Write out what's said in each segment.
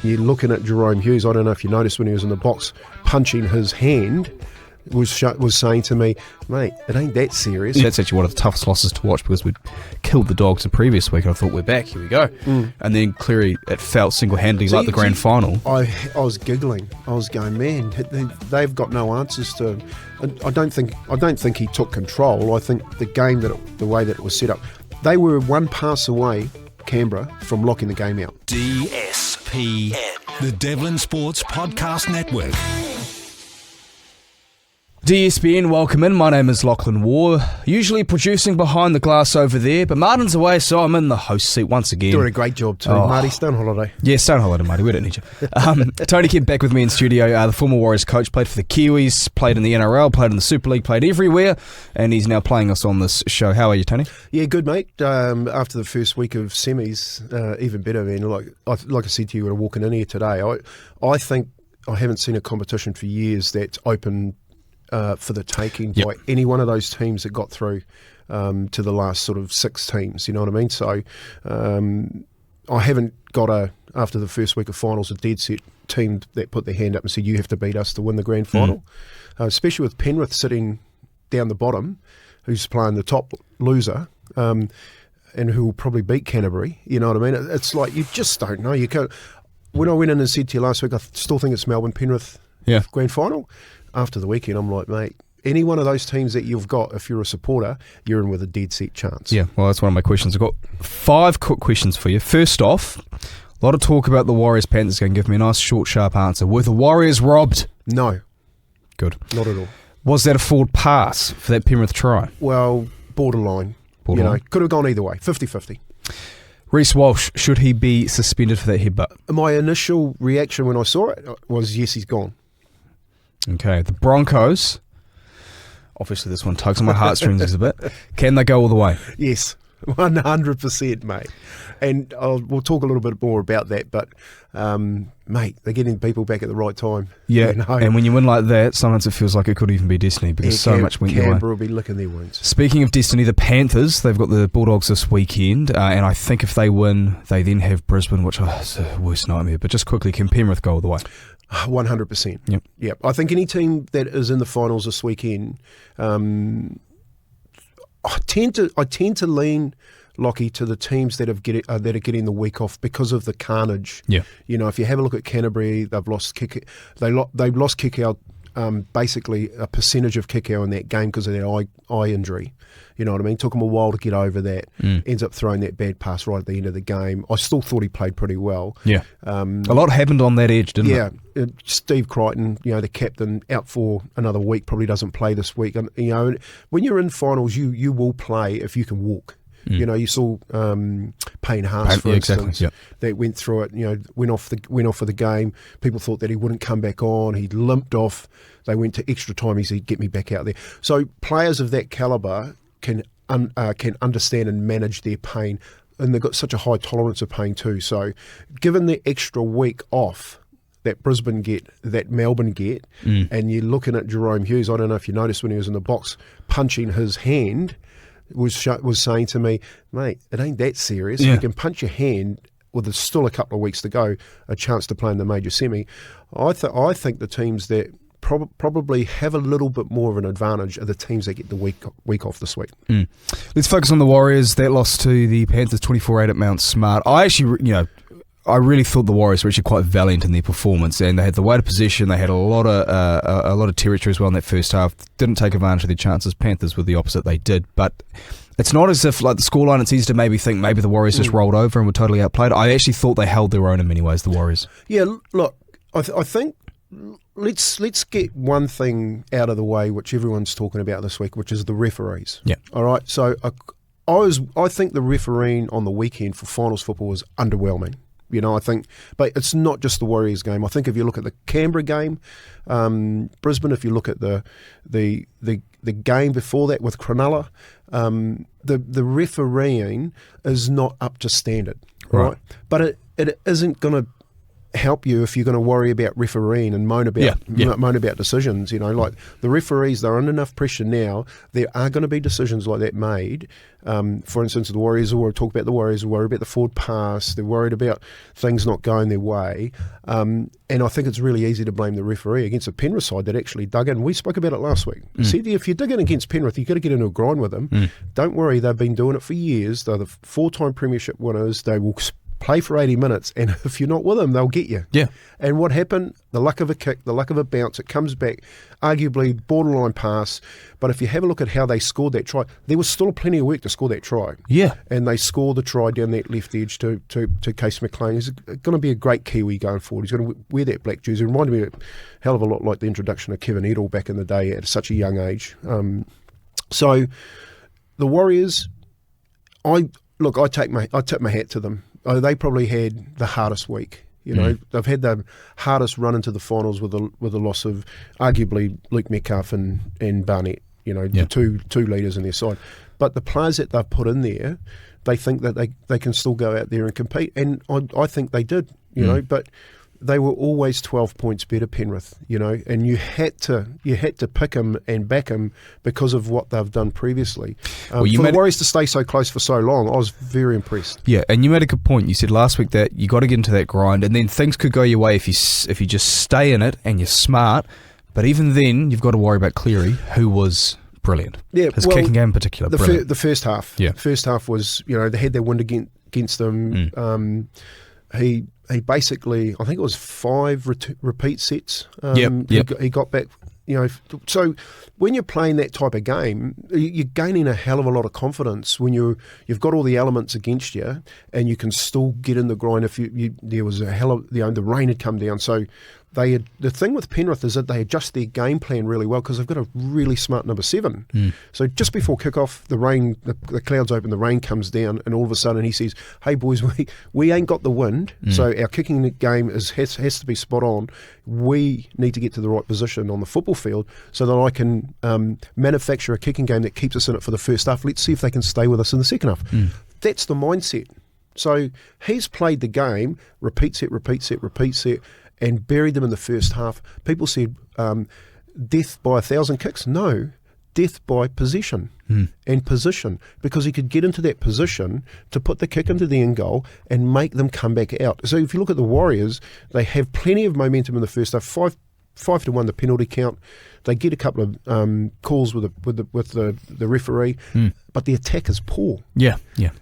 You're looking at Jerome Hughes. I don't know if you noticed when he was in the box punching his hand, was saying to me, mate, it ain't that serious. That's actually one of the toughest losses to watch because we'd killed the Dogs the previous week. I thought, we're back, here we go. And then clearly it felt single-handedly like the grand final. I was giggling. I was going, man, they've got no answers to. I don't think he took control. I think the game the way that it was set up, they were one pass away, Canberra, from locking the game out. DSPN, the Devlin Sports Podcast Network. DSPN, welcome in. My name is Lachlan Waugh, usually producing behind the glass over there, but Martin's away, so I'm in the host seat once again. Doing a great job too. Marty, stay on holiday. Yeah, stay on holiday, Marty. We don't need you. Tony Kemp back with me in studio. The former Warriors coach, played for the Kiwis, played in the NRL, played in the Super League, played everywhere, and he's now playing us on this show. How are you, Tony? Yeah, good, mate. After the first week of semis, even better, man. Like I said to you when I was walking in here today, I think I haven't seen a competition for years that's open for the taking by any one of those teams that got through to the last sort of 6 teams, you know what I mean? So I haven't got after the first week of finals, a dead set team that put their hand up and said, you have to beat us to win the grand final, especially with Penrith sitting down the bottom, who's playing the top loser, and who will probably beat Canterbury, you know what I mean? It's like, you just don't know. You can't. When I went in and said to you last week, I still think it's Melbourne-Penrith grand final. After the weekend, I'm like, mate, any one of those teams that you've got, if you're a supporter, you're in with a dead set chance. Yeah, well, that's one of my questions. I've got 5 quick questions for you. First off, a lot of talk about the Warriors-Panthers game. Give me a nice, short, sharp answer. Were the Warriors robbed? No. Good. Not at all. Was that a forward pass for that Penrith try? Well, borderline. You know, could have gone either way, 50-50. Reece Walsh, should he be suspended for that headbutt? My initial reaction when I saw it was, yes, he's gone. Okay, the Broncos, obviously this one tugs on my heartstrings a bit. Can they go all the way? Yes, 100%, mate. And we'll talk a little bit more about that, but, mate, they're getting people back at the right time. Yeah, you know? And when you win like that, sometimes it feels like it could even be destiny because so much went your way. Canberra will be licking their wounds. Speaking of destiny, the Panthers, they've got the Bulldogs this weekend, and I think if they win, they then have Brisbane, which is the worst nightmare. But just quickly, can Penrith go all the way? 100%. Yep. I think any team that is in the finals this weekend, I tend to lean, Lockie, to the teams that are getting the week off because of the carnage. Yeah. You know, if you have a look at Canterbury, they've lost they've lost Kikau, basically a percentage of Kikau in that game because of their eye injury. You know what I mean? Took him a while to get over that. Ends up throwing that bad pass right at the end of the game. I still thought he played pretty well. Yeah. A lot happened on that edge, didn't it? Yeah. Steve Crichton, you know, the captain, out for another week, probably doesn't play this week. And, you know, when you're in finals, you will play if you can walk. You know, you saw Payne Haas, for instance, that went through it. You know, went off for the game. People thought that he wouldn't come back on. He limped off. They went to extra time. He said, "Get me back out there." So players of that calibre can understand and manage their pain, and they've got such a high tolerance of pain too. So, given the extra week off that Brisbane get, that Melbourne get, and you're looking at Jerome Hughes, I don't know if you noticed when he was in the box punching his hand, was saying to me, mate, it ain't that serious. You can punch your hand with still a couple of weeks to go, a chance to play in the major semi. I think the teams that probably have a little bit more of an advantage are the teams that get the week off this week. Let's focus on the Warriors. That loss to the Panthers 24-8 at Mount Smart. I really thought the Warriors were actually quite valiant in their performance, and they had the weight of possession. They had a lot of territory as well in that first half. Didn't take advantage of their chances. Panthers were the opposite. They did, but it's not as if, like the scoreline, it's easy to maybe think maybe the Warriors just rolled over and were totally outplayed. I actually thought they held their own in many ways, the Warriors. Yeah, look, I think let's get one thing out of the way, which everyone's talking about this week, which is the referees. Yeah. All right. So I think the refereeing on the weekend for finals football was underwhelming. You know, I think, but it's not just the Warriors game. I think if you look at the Canberra game, Brisbane, if you look at the game before that with Cronulla, the refereeing is not up to standard, right? But it isn't going to help you if you're going to worry about refereeing and moan about decisions. Like the referees, they're under enough pressure now. There are going to be decisions like that made. For instance, the Warriors will talk about the Warriors, worry about the forward pass. They're worried about things not going their way. And I think it's really easy to blame the referee against a Penrith side that actually dug in. We spoke about it last week. Said if you dig in against Penrith, you've got to get into a grind with them. Don't worry, they've been doing it for years. They're the 4-time premiership winners. They will play for 80 minutes, and if you're not with them, they'll get you. Yeah. And what happened? The luck of a kick, the luck of a bounce, it comes back, arguably borderline pass. But if you have a look at how they scored that try, there was still plenty of work to score that try. Yeah. And they scored the try down that left edge to Case McLean. He's going to be a great Kiwi going forward. He's going to wear that black jersey. It reminded me a hell of a lot like the introduction of Kevin Edel back in the day at such a young age. So the Warriors, I tip my hat to them. They probably had the hardest week. They've had the hardest run into the finals with the loss of arguably Luke Metcalf and Barnett. The two leaders in their side. But the players that they've put in there, they think that they can still go out there and compete, and I think they did. But they were always 12 points better, Penrith, and you had to pick them and back them because of what they've done previously. For the Warriors to stay so close for so long, I was very impressed. Yeah, and you made a good point. You said last week that you got to get into that grind, and then things could go your way if you just stay in it and you're smart. But even then, you've got to worry about Cleary, who was brilliant. Yeah, his kicking game in particular, brilliant. The first half. Yeah. First half was, they had their wind against them. He basically, I think it was 5 repeat sets. He got back. So when you're playing that type of game, you're gaining a hell of a lot of confidence when you've got all the elements against you, and you can still get in the grind. If there was a hell of the rain had come down, so the thing with Penrith is that they adjust their game plan really well because they've got a really smart number 7. So just before kickoff, the clouds open, the rain comes down, and all of a sudden he says, "Hey boys, we ain't got the wind, so our kicking game has to be spot on. We need to get to the right position on the football field so that I can manufacture a kicking game that keeps us in it for the first half. Let's see if they can stay with us in the second half." That's the mindset. So he's played the game, repeat set, and buried them in the first half. People said death by 1,000 kicks. No, death by possession and position, because he could get into that position to put the kick into the end goal and make them come back out. So if you look at the Warriors, they have plenty of momentum in the first half. 5-1 the penalty count. They get a couple of calls with the referee, but the attack is poor. Yeah.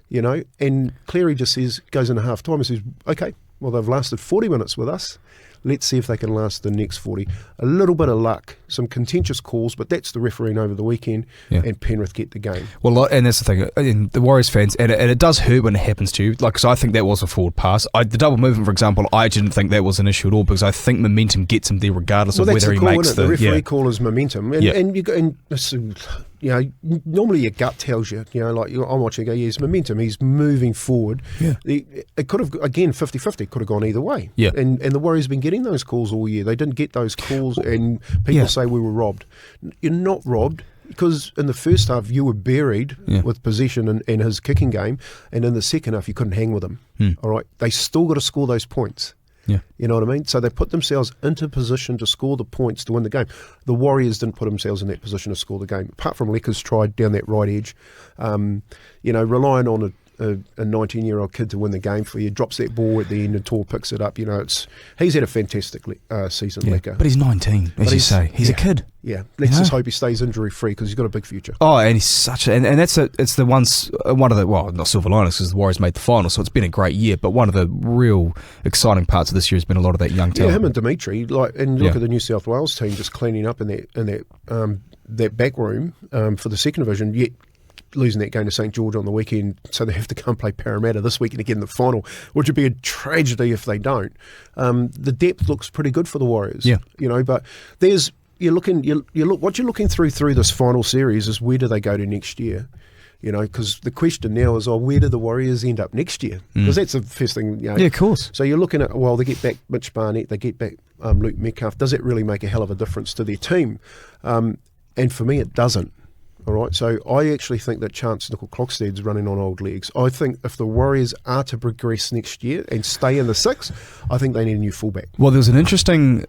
And Cleary just goes into half time and says, "Okay, well, they've lasted 40 minutes with us. Let's see if they can last the next 40. A little bit of luck, some contentious calls, but that's the refereeing over the weekend, and Penrith get the game. Well, and that's the thing. And the Warriors fans, and it does hurt when it happens to you. Because I think that was a forward pass. The double movement, for example, I didn't think that was an issue at all, because I think momentum gets him there regardless of whether he makes the referee call is momentum. Normally your gut tells you, I'm watching, he's momentum, he's moving forward. Yeah. It could have, again, 50-50, could have gone either way. Yeah. And the Warriors have been getting those calls all year. They didn't get those calls, and people say we were robbed. You're not robbed, because in the first half you were buried with possession and his kicking game, and in the second half you couldn't hang with him. All right, they still got to score those points. Yeah. You know what I mean? So they put themselves into position to score the points to win the game. The Warriors didn't put themselves in that position to score the game. Apart from Lecker's tried down that right edge, relying on a 19-year-old kid to win the game for you, drops that ball at the end and Tor picks it up. He's had a fantastic season, Lecker. But he's 19, as you say. He's a kid. Yeah, let's just hope he stays injury-free, because he's got a big future. Oh, and he's such a... And it's the one of the... Well, not silver linings, because the Warriors made the final, so it's been a great year, but one of the real exciting parts of this year has been a lot of that young talent. Yeah, him and Dimitri, and look at the New South Wales team just cleaning up in that back room for the second division, yet losing that game to St George on the weekend, so they have to come play Parramatta this weekend again in the final, which would be a tragedy if they don't. The depth looks pretty good for the Warriors, but what you're looking through this final series is, where do they go to next year? Because the question now is, where do the Warriors end up next year? Because that's the first thing. Yeah, of course. So you're looking at, they get back Mitch Barnett, they get back Luke Metcalf. Does it really make a hell of a difference to their team? And for me, it doesn't. All right, so I actually think that Chance Nickel-Clockstead's running on old legs. I think if the Warriors are to progress next year and stay in the 6, I think they need a new fullback. Well, there was an interesting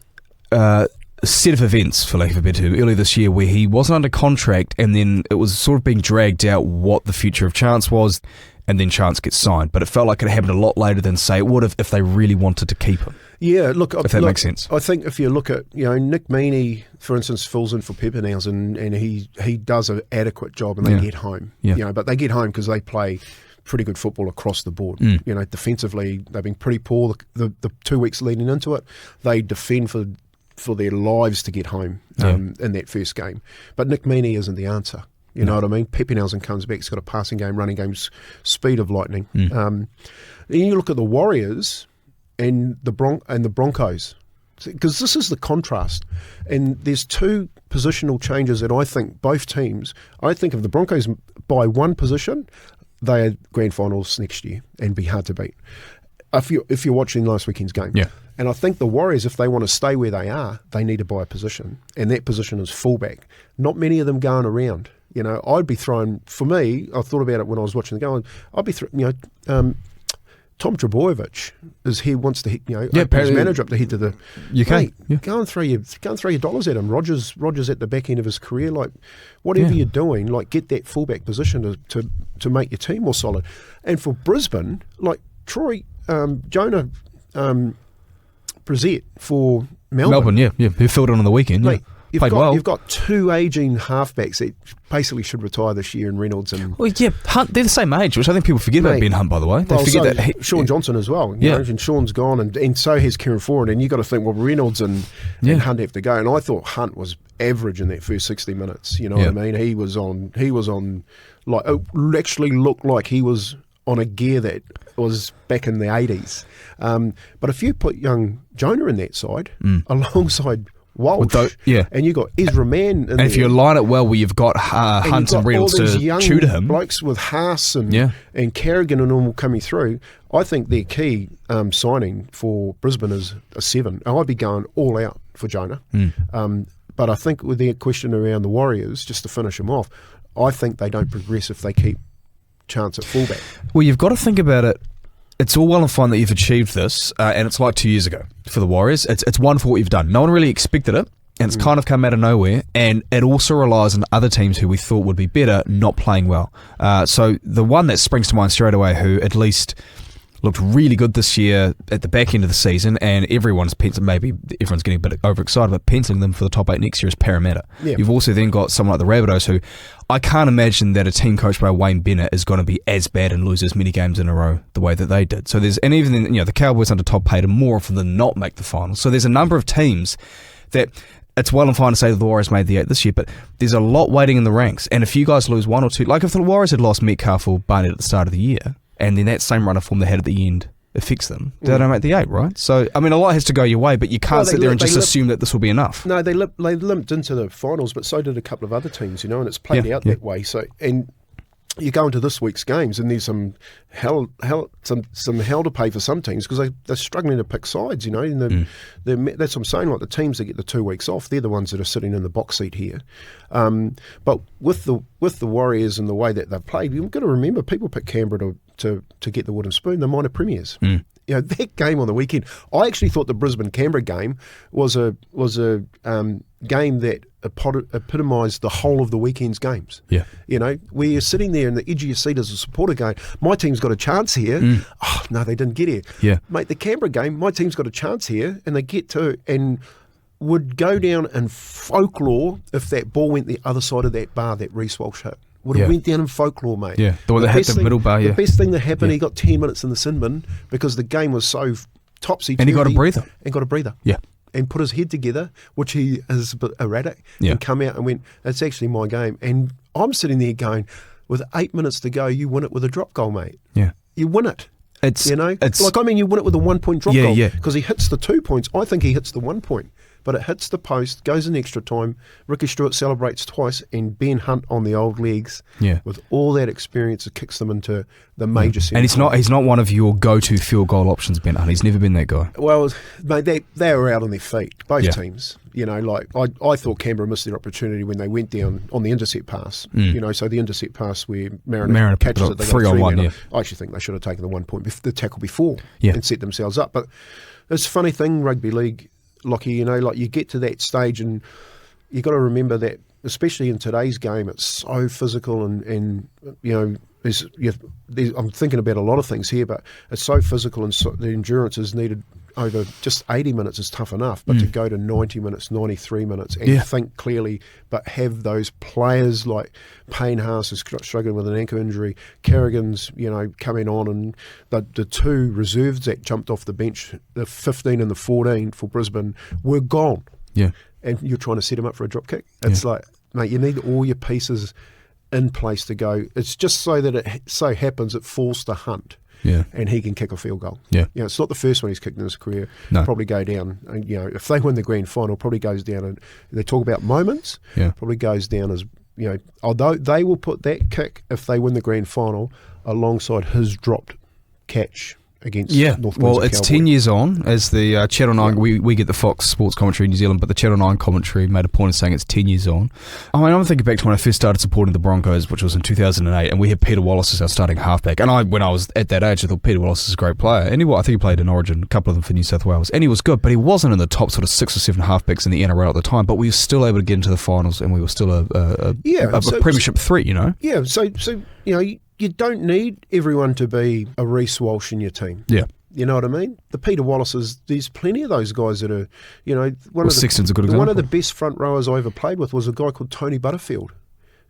set of events, for lack of a better term, earlier this year where he wasn't under contract, and then it was sort of being dragged out what the future of Chance was, and then Chance gets signed. But it felt like it happened a lot later than, say, it would have if they really wanted to keep him. Yeah, look, if that makes sense. I think if you look at, Nick Meaney, for instance, fills in for Peppernows, and he does an adequate job, and they get home. Yeah. But they get home because they play pretty good football across the board. Defensively, they've been pretty poor the 2 weeks leading into it. They defend for their lives to get home in that first game. But Nick Meaney isn't the answer. You know what I mean? Pepe Nelson comes back. He's got a passing game, running game, speed of lightning. Then you look at the Warriors and the Broncos, because this is the contrast. And there's 2 positional changes that I think both teams. I think if the Broncos by 1 position, they are grand finals next year and be hard to beat. If you're watching last weekend's game. Yeah. And I think the Warriors, if they want to stay where they are, they need to buy a position. And that position is fullback. Not many of them going around. I'd be throwing, for me, I thought about it when I was watching the game, I'd be throwing, Tom Trebojevic wants to hit, his manager up to head to the UK. Go and throw your dollars at him. Rogers at the back end of his career, like whatever you're doing, like get that fullback position to make your team more solid. And for Brisbane, like Jonah Brissett for Melbourne. Who filled in on the weekend. Mate, Played well. You've got 2 aging halfbacks that basically should retire this year in Reynolds and... Well, Hunt, they're the same age, which I think people forget about Ben Hunt, by the way. They forget that Sean Johnson as well. You know, and Sean's gone, and so has Kieran Ford, and you've got to think, well, Reynolds and Hunt have to go. And I thought Hunt was average in that first 60 minutes. You know what I mean? He was on, like, it actually looked like he was on a gear that was back in the 80s. But if you put young Jonah in that side, alongside Walsh, and you got Ezra Mann in and if you line it well where you've got Hunt and Reynolds to tutor him, blokes with Haas and Carrigan and all coming through, I think their key signing for Brisbane is a 7. I'd be going all out for Jonah. But I think with their question around the Warriors, just to finish them off, I think they don't progress if they keep Chance at fullback. Well, you've got to think about it. It's all well and fine that you've achieved this, and it's like 2 years ago for the Warriors. It's wonderful what you've done. No one really expected it, and it's kind of come out of nowhere, and it also relies on other teams who we thought would be better not playing well. So the one that springs to mind straight away, who at least looked really good this year at the back end of the season, and everyone's penciling, maybe everyone's getting a bit overexcited, but penciling them for the top 8 next year is Parramatta. You've also then got someone like the Rabbitohs, who I can't imagine that a team coached by Wayne Bennett is going to be as bad and lose as many games in a row the way that they did. So and even then, the Cowboys under Todd Payten more often than not make the finals. So there's a number of teams that it's well and fine to say that the Warriors made the 8 this year, but there's a lot waiting in the ranks. And if you guys lose 1 or 2, like if the Warriors had lost Metcalf or Barnett at the start of the year, and then that same run of form they had at the end affects them, they don't make the 8, right? So, I mean, a lot has to go your way, but you can't sit there and just assume that this will be enough. No, they limped into the finals, but so did a couple of other teams, and it's played out that way. So, and you go into this week's games, and there's some hell to pay for some teams because they're struggling to pick sides, and that's what I'm saying, like the teams that get the 2 weeks off, they're the ones that are sitting in the box seat here. But with the Warriors and the way that they've played, you've got to remember, people pick Canberra to get the wooden spoon. They're minor premiers. That game on the weekend, I actually thought the Brisbane-Canberra game was a game that epitomised the whole of the weekend's games. Where you're sitting there in the edge of your seat as a supporter going, my team's got a chance here. Oh, no, they didn't get here. Mate, the Canberra game, my team's got a chance here, and they get to, and would go down in folklore if that ball went the other side of that bar that Reece Walsh hit. Would have went down in folklore, mate. The one that hit the middle bar, The best thing that happened, he got 10 minutes in the sin bin because the game was so topsy-turvy. And he got a breather. And put his head together, which he is a bit erratic, and come out and went, that's actually my game. And I'm sitting there going, with 8 minutes to go, you win it with a drop goal, mate. You win it. You win it with a 1 point drop goal. Because he hits the 2 points. I think he hits the 1 point. but it hits the post, goes in extra time. Ricky Stewart celebrates twice, and Ben Hunt on the old legs, with all that experience, it kicks them into the major centre. And he's not one of your go-to field goal options, Ben Hunt. He's never been that guy. Well, mate, they were out on their feet, both teams. You know, like I thought Canberra missed their opportunity when they went down on the intercept pass. You know, so the intercept pass where Mariner catches it, they 3-on-1. I actually think they should have taken the 1 point, the tackle before, and set themselves up. But it's a funny thing, rugby league, Lockie. You know, like you get to that stage, and you got to remember that, especially in today's game, it's so physical, and you know. I'm thinking about a lot of things here, but it's so physical, and so the endurance is needed over just 80 minutes is tough enough, but to go to 90 minutes, 93 minutes, and think clearly, but have those players like Payne Haas is struggling with an ankle injury, Kerrigan's, you know, coming on, and the two reserves that jumped off the bench, the 15 and the 14 for Brisbane, were gone. Yeah. And you're trying to set them up for a drop kick. It's like, mate, you need all your pieces in place to go. It's just so that it so happens it falls to Hunt, and he can kick a field goal. You know, it's not the first one he's kicked in his career. Probably go down. And, you know, if they win the grand final, probably goes down. And they talk about moments. Probably goes down as, you know, although they will put that kick if they win the grand final alongside his dropped catch against North well, Queensland it's Cowboy. 10 years on, as the Channel 9, we get the Fox Sports commentary in New Zealand, but the Channel 9 commentary made a point of saying it's 10 years on. I mean, I'm thinking back to when I first started supporting the Broncos, which was in 2008, and we had Peter Wallace as our starting halfback. And when I was at that age, I thought Peter Wallace is a great player. And I think he played in Origin, a couple of them for New South Wales. And he was good, but he wasn't in the top sort of 6 or 7 halfbacks in the NRL at the time, but we were still able to get into the finals, and we were still a premiership threat, you know? Yeah, so you know, you don't need everyone to be a Reece Walsh in your team. Yeah. You know what I mean? The Peter Wallaces, there's plenty of those guys that are, you know, Sexton's a good example. One of the best front rowers I ever played with was a guy called Tony Butterfield.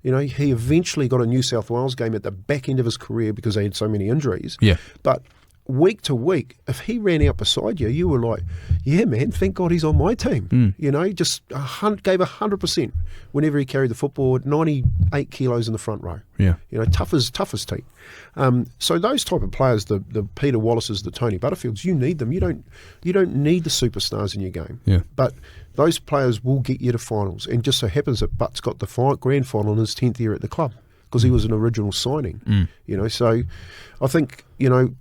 You know, he eventually got a New South Wales game at the back end of his career because they had so many injuries. Yeah. But week to week, if he ran out beside you, you were like, yeah, man, thank God he's on my team. You know, just gave 100% whenever he carried the football, 98 kilos in the front row. Yeah. You know, tough as teeth. So those type of players, the Peter Wallaces, the Tony Butterfields, you need them. You don't need the superstars in your game. Yeah. But those players will get you to finals. And just so happens that Butt's got the grand final in his 10th year at the club because he was an original signing. You know, so I think, you know,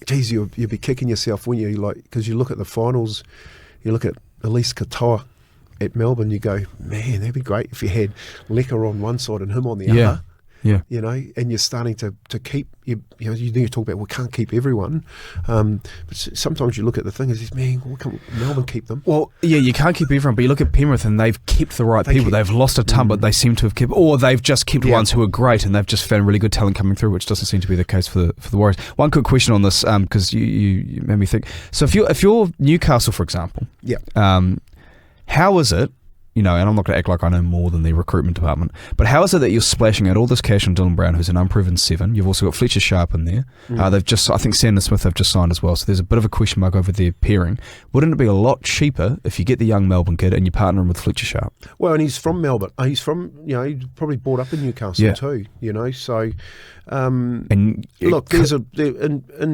geez, you'll be kicking yourself when you because you look at the finals, you look at Elise Katoa at Melbourne, you go, man, that'd be great if you had Lecker on one side and him on the other. Yeah. You know, and you're starting to keep, you talk about, we can't keep everyone. But sometimes you look at the thing and say, man, why can't Melbourne keep them? Well, yeah, you can't keep everyone, but you look at Penrith and they've kept the right people. They've lost a ton, but they seem to have kept, or they've just kept ones who are great and they've just found really good talent coming through, which doesn't seem to be the case for the Warriors. One quick question on this, because you made me think. So if you're Newcastle, for example, how is it, you know, and I'm not going to act like I know more than the recruitment department, but how is it that you're splashing out all this cash on Dylan Brown, who's an unproven 7? You've also got Fletcher Sharp in there. They've just, I think Sandon Smith have just signed as well, so there's a bit of a question mark over their pairing. Wouldn't it be a lot cheaper if you get the young Melbourne kid and you partner him with Fletcher Sharp? Well, and he's from Melbourne. He's from, you know, he's probably brought up in Newcastle too, you know, so... look, in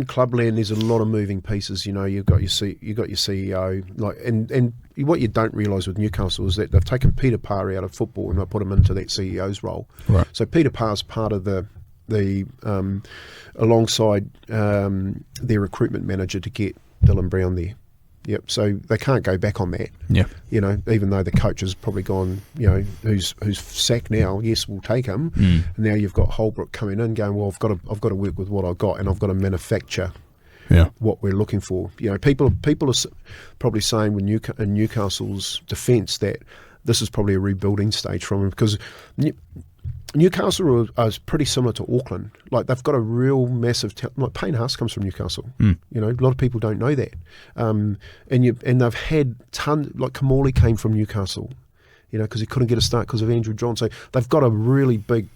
clubland, there's a lot of moving pieces. You know, you've got your CEO, and what you don't realise with Newcastle is that they've taken Peter Parr out of football and they put him into that CEO's role. Right. So Peter Parr's part of the alongside their recruitment manager to get Dylan Brown there. Yep. So they can't go back on that. Yeah. You know, even though the coach has probably gone, you know, who's sacked now. Yes, we'll take him. And now you've got Holbrook coming in, going, well, I've got to work with what I've got, and I've got to manufacture what we're looking for. You know, people are probably saying in Newcastle's defence that this is probably a rebuilding stage from him because Newcastle is pretty similar to Auckland. Like, they've got a real massive like Payne Haas comes from Newcastle. You know, a lot of people don't know that. And they've had like Kamali came from Newcastle, you know, because he couldn't get a start because of Andrew John. So they've got a really big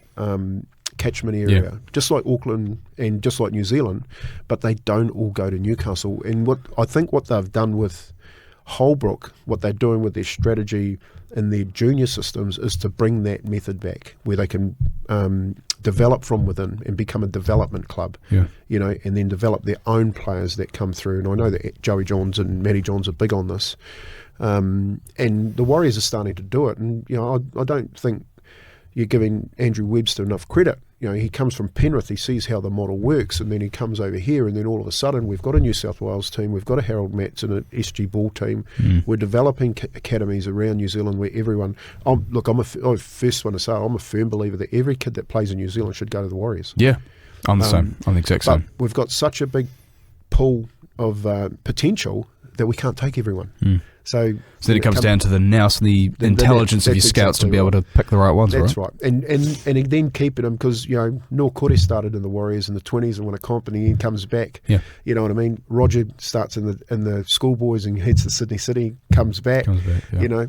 catchment area, just like Auckland and just like New Zealand, but they don't all go to Newcastle. And what they've done with Holbrook, what they're doing with their strategy in their junior systems is to bring that method back, where they can develop from within and become a development club, and then develop their own players that come through. And I know that Joey Johns and Matty Johns are big on this, and the Warriors are starting to do it. And I don't think you're giving Andrew Webster enough credit. He comes from Penrith, he sees how the model works, and then he comes over here, and then all of a sudden we've got a New South Wales team, we've got a Harold Matson, an SG Ball team. We're developing academies around New Zealand where everyone... I'm the first one to say, I'm a firm believer that every kid that plays in New Zealand should go to the Warriors. Yeah, I'm the same. I'm the exact same. But we've got such a big pool of potential that we can't take everyone. So then it comes down to the nous and the intelligence of your scouts to be able to pick the right ones, that's right. And then keeping them, because, Noel Kore started in the Warriors in the 20s and won a comp, and he comes back. Yeah. You know what I mean? Roger starts in the schoolboys and heads to Sydney City, comes back. Yeah.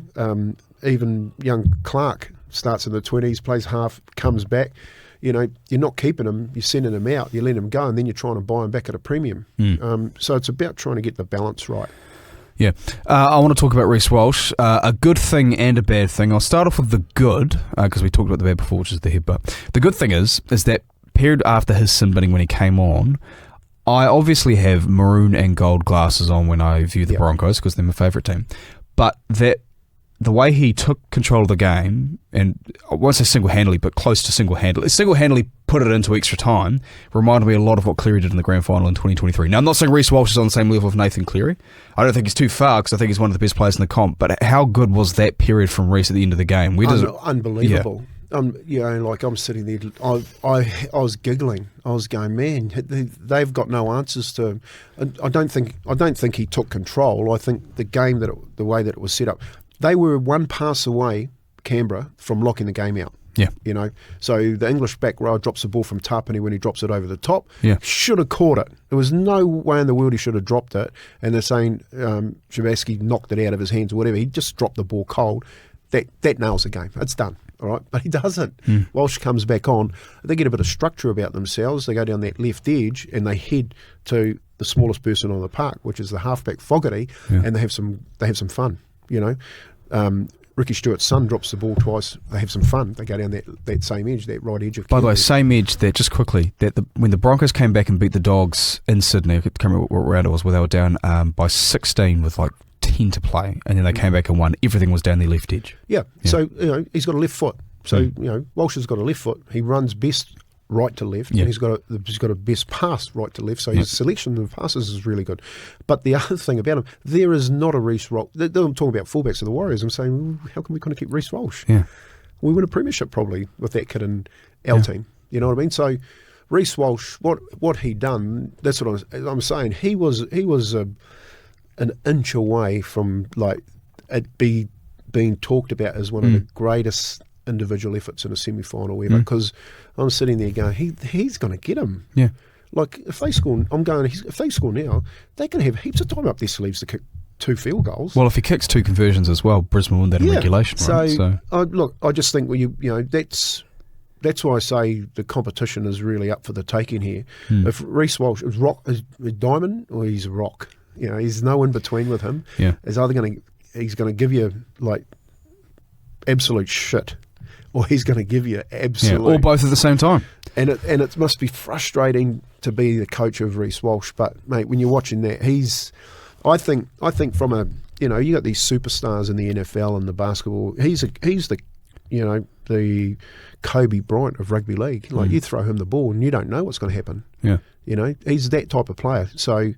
Even young Clark starts in the 20s, plays half, comes back. You're not keeping them, you're sending them out, you let them go, and then you're trying to buy them back at a premium. So it's about trying to get the balance right. Yeah. I want to talk about Reece Walsh. A good thing and a bad thing. I'll start off with the good, because we talked about the bad before, which is the headbutt. The good thing is that period after his sin binning when he came on, I obviously have maroon and gold glasses on when I view the Broncos, because they're my favourite team. But the way he took control of the game, and I won't say single-handedly, but close to single-handedly put it into extra time, reminded me a lot of what Cleary did in the grand final in 2023. Now, I'm not saying Reece Walsh is on the same level of Nathan Cleary. I don't think he's too far, because I think he's one of the best players in the comp. But how good was that period from Reece at the end of the game? Unbelievable. I'm sitting there, I was giggling. I was going, man, they've got no answers to. I don't think he took control. I think the game the way that it was set up, they were one pass away, Canberra, from locking the game out. Yeah. So the English back row drops the ball from Tapani when he drops it over the top. Yeah. Should have caught it. There was no way in the world he should have dropped it. And they're saying Szymanski knocked it out of his hands or whatever. He just dropped the ball cold. That nails the game. It's done. All right. But he doesn't. Walsh comes back on. They get a bit of structure about themselves. They go down that left edge and they head to the smallest person on the park, which is the halfback Fogarty, and they have some fun. Ricky Stewart's son drops the ball twice. They have some fun. They go down that same edge, that right edge of. By the way, same edge that, just quickly, when the Broncos came back and beat the Dogs in Sydney, I can't remember what round it was, where they were down by 16 with like 10 to play, and then they came back and won. Everything was down their left edge. Yeah. So he's got a left foot. So Walsh has got a left foot. He runs best right to left, and he's got a best pass right to left, so his selection of passes is really good. But the other thing about him, there is not a Reece Walsh. I'm talking about fullbacks of the Warriors. I'm saying, how can we kind of keep Reece Walsh? Yeah, we win a premiership probably with that kid in our team. You know what I mean? So Reece Walsh, what he done? That's what I'm saying. He was an inch away from like it being talked about as one of the greatest individual efforts in a semi-final ever, because I'm sitting there going, he's going to get him. Yeah. Like if they score, if they score now, they can have heaps of time up their sleeves to kick 2 field goals. Well, if he kicks 2 conversions as well, Brisbane won that in regulation, right? So I just think that's why I say the competition is really up for the taking here. If Reece Walsh is a diamond or he's a rock, he's no in between with him. Yeah. He's going to give you like absolute shit, or he's going to give you absolute... or both at the same time. And it must be frustrating to be the coach of Reece Walsh, but, mate, when you're watching that, I think from a... you got these superstars in the NFL and the basketball. He's the Kobe Bryant of rugby league. Like, you throw him the ball and you don't know what's going to happen. Yeah. He's that type of player. So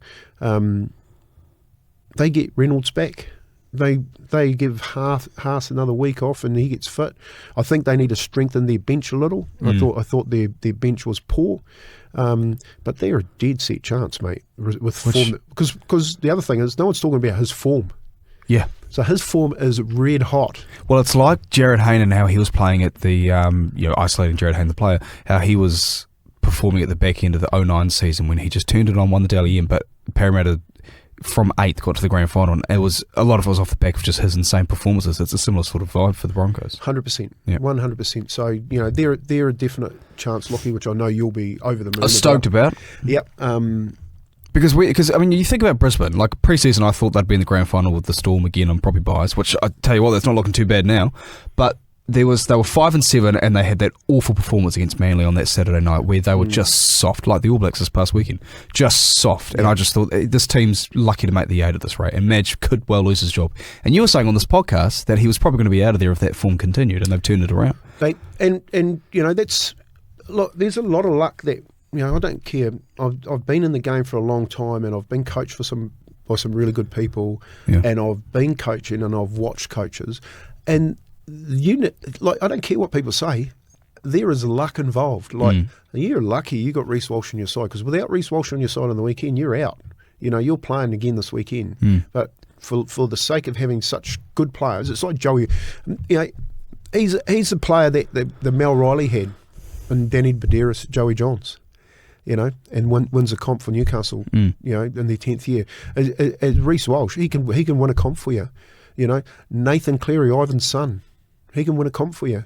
they get Reynolds back. They give Haas another week off and he gets fit. I think they need to strengthen their bench a little. I thought their bench was poor, but they're a dead set chance, mate. With form, because the other thing is no one's talking about his form. Yeah. So his form is red hot. Well, it's like Jared Hayne and how he was playing at the isolating Jared Hayne the player, how he was performing at the back end of the 09 season when he just turned it on, won the Dally M, but Parramatta from 8th got to the grand final, and a lot of it was off the back of just his insane performances. It's a similar sort of vibe for the Broncos. 100%, 100%. So they're a definite chance, Lockie, which I know you'll be over the moon. I was stoked about. Yep. Because I mean, you think about Brisbane, like pre-season, I thought they'd be in the grand final with the Storm again. I'm probably biased, which I tell you what, that's not looking too bad now. But they were 5-7, and they had that awful performance against Manly on that Saturday night where they were just soft, like the All Blacks this past weekend, just soft. And I just thought this team's lucky to make the 8 at this rate, and Madge could well lose his job. And you were saying on this podcast that he was probably going to be out of there if that form continued, and they've turned it around. And that's look. There's a lot of luck that I don't care. I've been in the game for a long time, and I've been coached by some really good people, and I've been coaching, and I've watched coaches, and I don't care what people say. There is luck involved. You're lucky you got Reece Walsh on your side, because without Reece Walsh on your side on the weekend, you're out. You're playing again this weekend. But for the sake of having such good players, it's like Joey. He's the player that the Mel Riley had, and Danny Baderas, Joey Johns. And wins a comp for Newcastle. In their 10th year. As Reece Walsh, he can win a comp for you. Nathan Cleary, Ivan's son. He can win a comp for you.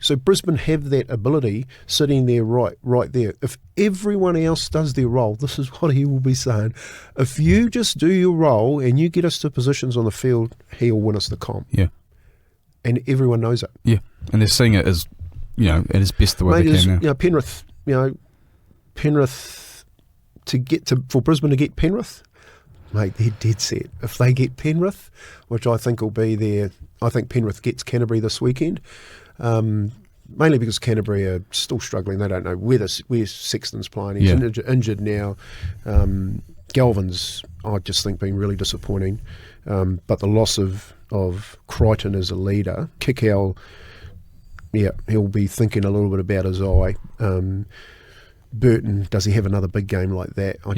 So Brisbane have that ability sitting there right there. If everyone else does their role, this is what he will be saying. If you just do your role and you get us to positions on the field, he'll win us the comp. Yeah. And everyone knows it. Yeah. And they're seeing it as, at its best the way they can now. Penrith, for Brisbane to get Penrith, mate, they're dead set. If they get Penrith, which I think will be I think Penrith gets Canterbury this weekend, mainly because Canterbury are still struggling. They don't know where Sexton's playing. He's injured now. Galvin's, I just think, been really disappointing. But the loss of Crichton as a leader, Kikau, he'll be thinking a little bit about his eye. Burton, does he have another big game like that? I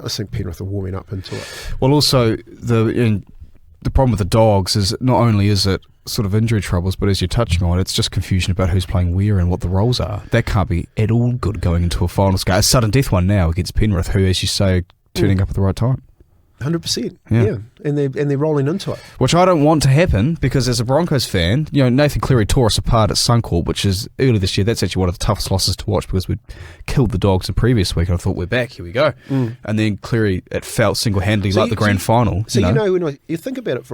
think Penrith are warming up into it. Well, also the problem with the Dogs is not only is it sort of injury troubles, but as you're touching on, it's just confusion about who's playing where and what the roles are. That can't be at all good going into a final scale. A sudden death one now against Penrith, who, as you say, turning up at the right time. 100%, yeah. And they're rolling into it. Which I don't want to happen, because as a Broncos fan, Nathan Cleary tore us apart at Suncorp, which is early this year. That's actually one of the toughest losses to watch, because we'd killed the Dogs the previous week, and I thought, we're back, here we go. And then Cleary, it felt single-handedly like the grand final. When you think about it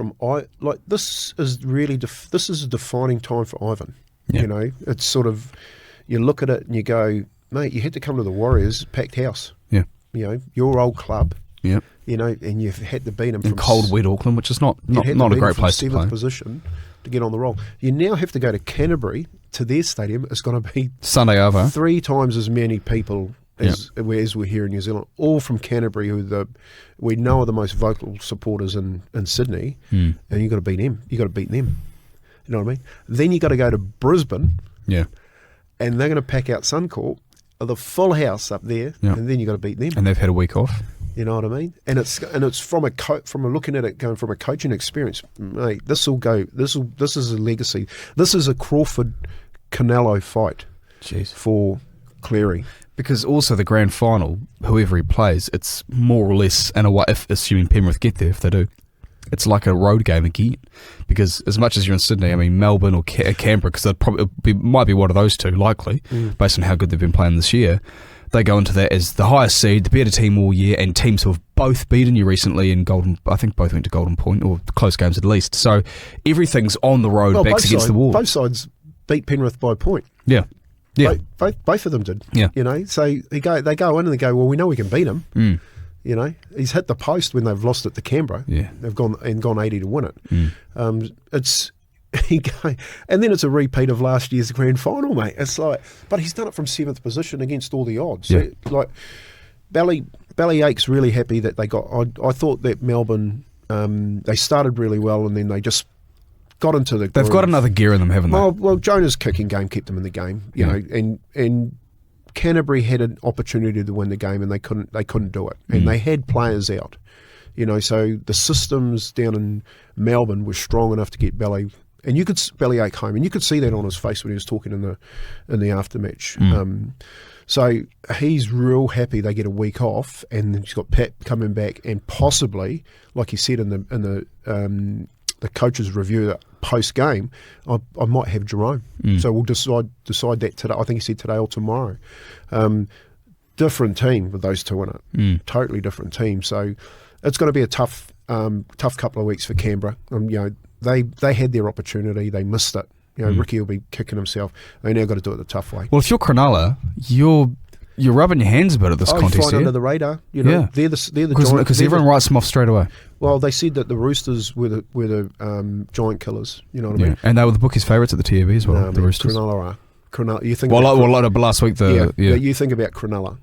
this is really, this is a defining time for Ivan. Yeah. It's sort of, you look at it and you go, mate, you had to come to the Warriors, packed house. Yeah. Your old club. Yeah. And you've had to beat them in cold, wet Auckland, which is not a great place to play. 7th position to get on the roll. You now have to go to Canterbury, to their stadium. It's going to be Sunday over 3 times as many people as we're here in New Zealand, all from Canterbury, who we know are the most vocal supporters in Sydney, and you've got to beat them. You've got to beat them. You know what I mean? Then you've got to go to Brisbane, and they're going to pack out Suncorp, the full house up there, and then you've got to beat them. And they've had a week off. You know what I mean? And it's from looking at it, going from a coaching experience, mate. This is a legacy. This is a Crawford Canelo fight. For Cleary. Because also the grand final, whoever he plays, it's more or less, and assuming Penrith get there, if they do, it's like a road game again. Because as much as you're in Sydney, I mean Melbourne or Canberra, because might be one of those two likely, based on how good they've been playing this year. They go into that as the highest seed, the better team all year, and teams who have both beaten you recently in Golden. I think both went to Golden Point, or close games at least. So everything's on the road, backs against the wall. Both sides beat Penrith by a point. Yeah. Both of them did. Yeah. So they go in and they go, well, we know we can beat him. He's hit the post when they've lost it to Canberra. Yeah. They've gone 80 to win it. And then it's a repeat of last year's grand final, mate. It's like, but he's done it from 7th position against all the odds. Yeah. So, Bellyache's really happy that they got. I thought that Melbourne, they started really well, and then they just got into the. They've got another gear in them, haven't they? Well, Jonah's kicking game kept them in the game, you know, and Canterbury had an opportunity to win the game, and they couldn't do it, and they had players out, So the systems down in Melbourne were strong enough to get Bellyache home, and you could see that on his face when he was talking in the aftermatch. So he's real happy they get a week off, and he's got Pat coming back, and possibly, like he said in the coach's review post game, I might have Jerome. So we'll decide that today. I think he said today or tomorrow. different team with those two in it. Totally different team. So it's going to be a tough couple of weeks for Canberra. They had their opportunity, they missed it. Ricky will be kicking himself. They now got to do it the tough way. Well, if you're Cronulla, you're rubbing your hands a bit at this contest here. Under the radar. They're the giant. Because everyone writes them off straight away. Well, they said that the Roosters were the giant killers. You know what I mean? And they were the bookies' favourites at the TAB as well. The Roosters. Cronulla are. You think last week. You think about Cronulla.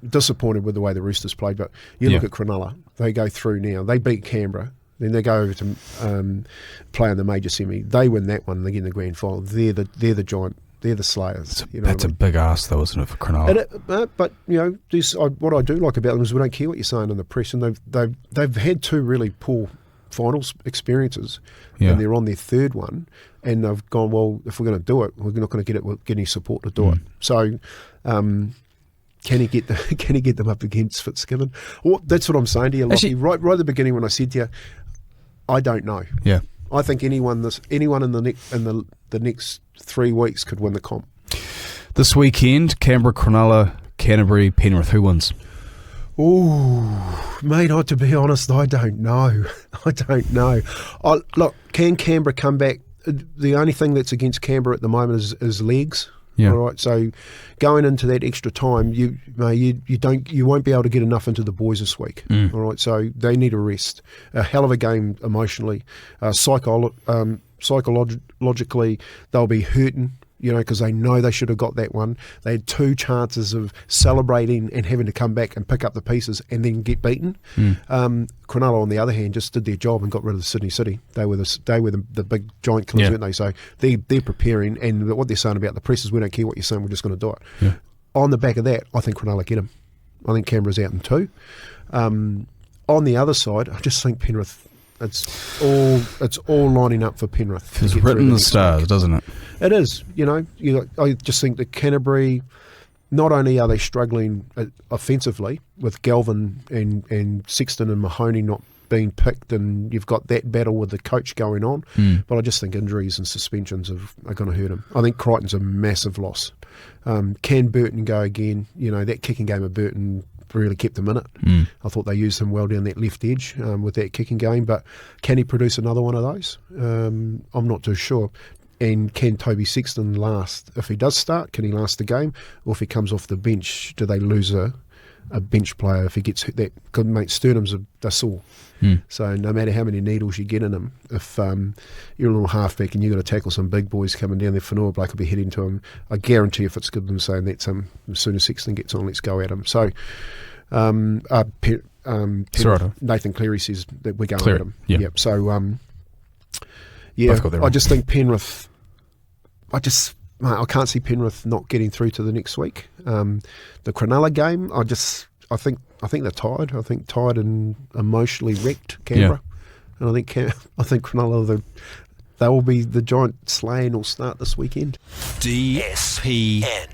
Disappointed with the way the Roosters played, but you look at Cronulla. They go through now. They beat Canberra. Then they go over to play in the major semi. They win that one. They get in the grand final. They're the giant. They're the slayers. That's a big ask, though, isn't it, for Cronulla? But what I do like about them is we don't care what you're saying in the press, and they've had two really poor finals experiences, and they're on their third one, and they've gone, well, if we're going to do it, we're not going to get any support to do it. So. Can he get them up against Fitzgibbon? Well, that's what I'm saying to you, Lockie. Right at the beginning when I said to you, I don't know. Yeah, I think anyone in the next 3 weeks could win the comp. This weekend, Canberra, Cronulla, Canterbury, Penrith. Who wins? Oh, mate, to be honest, I don't know. Look, can Canberra come back? The only thing that's against Canberra at the moment is legs. Yeah. All right. So going into that extra time, you won't be able to get enough into the boys this week. All right. So they need a rest. A hell of a game emotionally, psychologically, they'll be hurting. Because they know they should have got that one. They had 2 chances of celebrating and having to come back and pick up the pieces and then get beaten. Cronulla, on the other hand, just did their job and got rid of the Sydney City. They were the big giant killers, weren't they? So they're preparing, and what they're saying about the press is we don't care what you're saying, we're just going to do it. Yeah. On the back of that, I think Cronulla get them. I think Canberra's out in 2. On the other side, I just think Penrith. It's all lining up for Penrith. It's written in the stars, doesn't it? It is. I just think that Canterbury, not only are they struggling offensively with Galvin and Sexton and Mahoney not being picked, and you've got that battle with the coach going on, but I just think injuries and suspensions are going to hurt him. I think Crichton's a massive loss. Can Burton go again? That kicking game of Burton really kept him in it. I thought they used him well down that left edge with that kicking game, but can he produce another one of those? I'm not too sure. And can Toby Sexton last? If he does start, can he last the game? Or if he comes off the bench, do they lose a bench player if he gets hit? That, because, mate, sternums they're sore. So no matter how many needles you get in them, if you're a little halfback and you've got to tackle some big boys coming down there, Fanua Blake will be heading to him. I guarantee if it's good them saying that's him, as soon as Sexton gets on, let's go at him. So Nathan Cleary says that we're going at him. Yep. So I just think Penrith. I can't see Penrith not getting through to the next week. The Cronulla game, I think they're tired. I think tired and emotionally wrecked Canberra, and I think Cronulla they will be the giant slaying will start this weekend. DSPN.